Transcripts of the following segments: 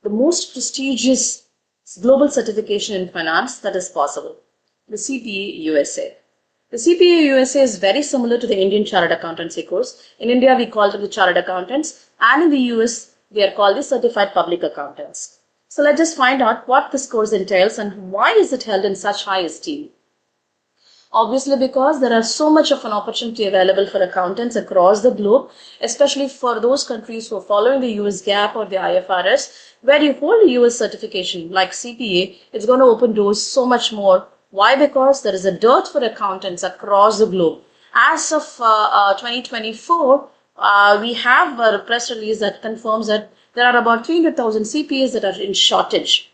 the most prestigious global certification in finance that is possible, the CPA USA. The CPA USA is very similar to the Indian Chartered Accountancy course. In India, we call them the Chartered Accountants, and in the US, they are called the Certified Public Accountants. So let's just find out what this course entails and why is it held in such high esteem. Obviously, because there are so much of an opportunity available for accountants across the globe, especially for those countries who are following the US GAAP or the IFRS, where you hold a US certification like CPA, it's going to open doors so much more. Why? Because there is a dearth for accountants across the globe. As of 2024, we have a press release that confirms that there are about 300,000 CPAs that are in shortage.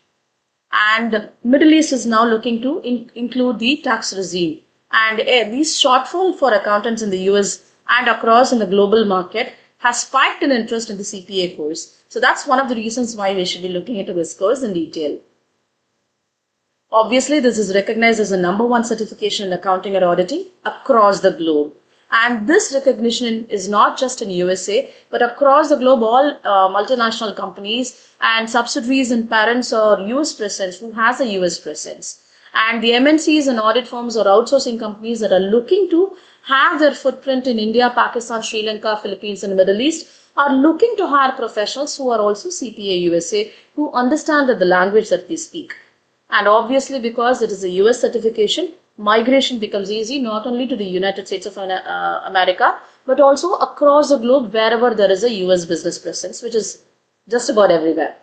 And Middle East is now looking to include the tax regime. And these shortfall for accountants in the US and across in the global market has spiked in interest in the CPA course. So that's one of the reasons why we should be looking into this course in detail. Obviously, this is recognized as the #1 certification in accounting or auditing across the globe. And this recognition is not just in USA, but across the globe, all multinational companies and subsidiaries and parents or US presence who has a US presence. And the MNCs and audit firms or outsourcing companies that are looking to have their footprint in India, Pakistan, Sri Lanka, Philippines, and Middle East are looking to hire professionals who are also CPA USA, who understand the language that we speak. And obviously, because it is a US certification, migration becomes easy not only to the United States of America, but also across the globe wherever there is a US business presence, which is just about everywhere.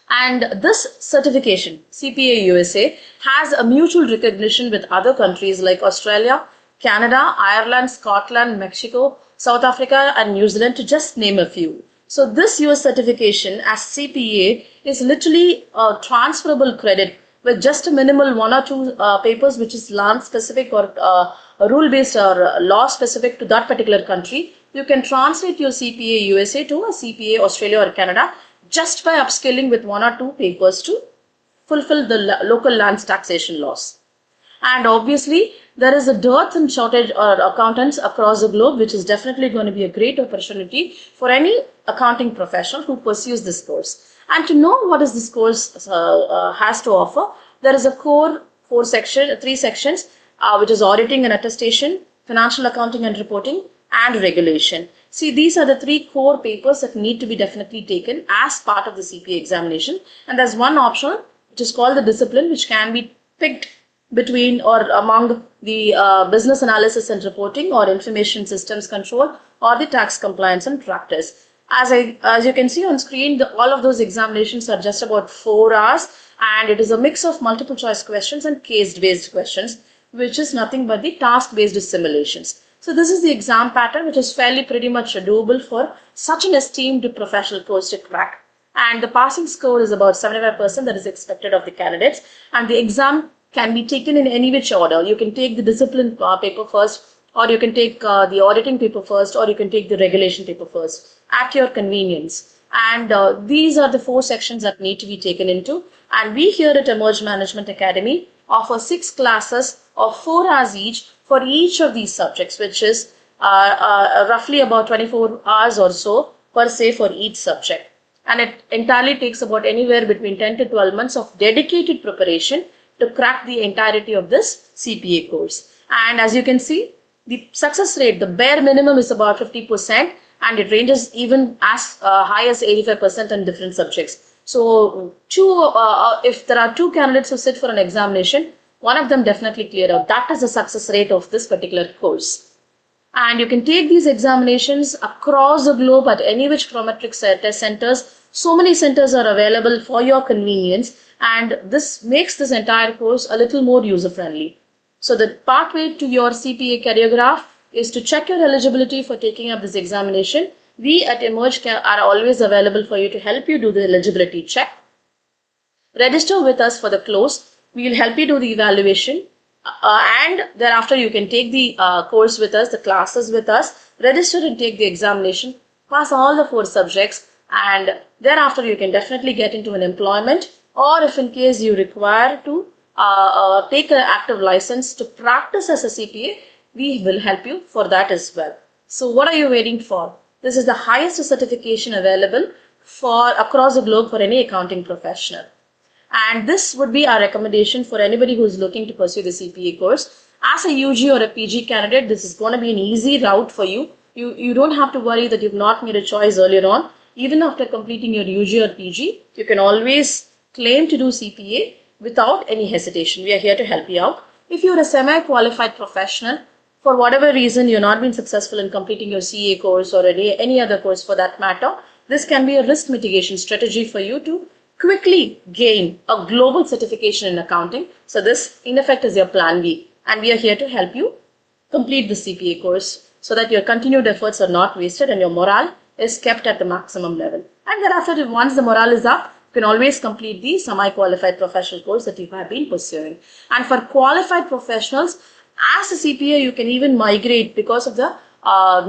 And this certification, CPA USA, has a mutual recognition with other countries like Australia, Canada, Ireland, Scotland, Mexico, South Africa, and New Zealand, to just name a few. So this US certification as CPA is literally a transferable credit with just a minimal 1 or 2 papers which is land specific or rule based or law specific to that particular country. You can translate your CPA USA to a CPA Australia or Canada just by upskilling with 1 or 2 papers to fulfill the local land taxation laws. And obviously, there is a dearth and shortage of accountants across the globe, which is definitely going to be a great opportunity for any accounting professional who pursues this course. And to know what is this course has to offer, there is a core 3 sections, which is auditing and attestation, financial accounting and reporting, and regulation. See, these are the 3 core papers that need to be definitely taken as part of the CPA examination. And there's one option, which is called the discipline, which can be picked between or among the business analysis and reporting or information systems control or the tax compliance and practice. As you can see on screen, all of those examinations are just about 4 hours, and it is a mix of multiple choice questions and case-based questions, which is nothing but the task-based simulations. So this is the exam pattern, which is fairly pretty much doable for such an esteemed professional course to crack. And the passing score is about 75% that is expected of the candidates. And the exam can be taken in any which order. You can take the discipline paper first, or you can take the auditing paper first, or you can take the regulation paper first at your convenience. And these are the 4 sections that need to be taken into. And we here at Emerge Management Academy offer 6 classes of 4 hours each for each of these subjects, which is roughly about 24 hours or so per se for each subject. And it entirely takes about anywhere between 10 to 12 months of dedicated preparation to crack the entirety of this CPA course. And as you can see, the success rate, the bare minimum is about 50%, and it ranges even as high as 85% in different subjects. So if there are 2 candidates who sit for an examination, one of them definitely clear out. That is the success rate of this particular course. And you can take these examinations across the globe at any which Prometric test centers. So many centers are available for your convenience, and this makes this entire course a little more user-friendly. So the pathway to your CPA career graph is to check your eligibility for taking up this examination. We at Emerge are always available for you to help you do the eligibility check. Register with us for the close. We will help you do the evaluation, and thereafter you can take the course with us, the classes with us, register and take the examination, pass all the 4 subjects, and thereafter you can definitely get into an employment, or if in case you require to take an active license to practice as a CPA, we will help you for that as well. So what are you waiting for? This is the highest certification available for across the globe for any accounting professional. And this would be our recommendation for anybody who is looking to pursue the CPA course. As a UG or a PG candidate, this is going to be an easy route for you. You don't have to worry that you've not made a choice earlier on. Even after completing your UG or PG, you can always claim to do CPA without any hesitation. We are here to help you out. If you're a semi-qualified professional, for whatever reason you're not been successful in completing your CA course or any other course for that matter, this can be a risk mitigation strategy for you to quickly gain a global certification in accounting. So this in effect is your plan B, and we are here to help you complete the CPA course so that your continued efforts are not wasted and your morale is kept at the maximum level. And thereafter, once the morale is up, you can always complete the semi-qualified professional course that you have been pursuing. And for qualified professionals, as a CPA, you can even migrate because of the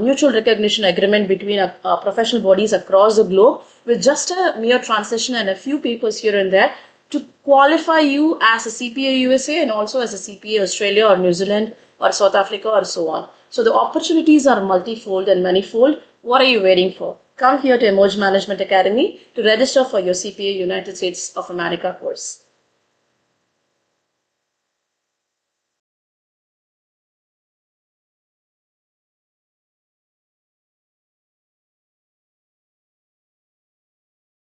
mutual recognition agreement between professional bodies across the globe, with just a mere transition and a few papers here and there to qualify you as a CPA USA and also as a CPA Australia or New Zealand or South Africa or so on. So the opportunities are multifold and manifold. What are you waiting for? Come here to Emerge Management Academy to register for your CPA United States of America course.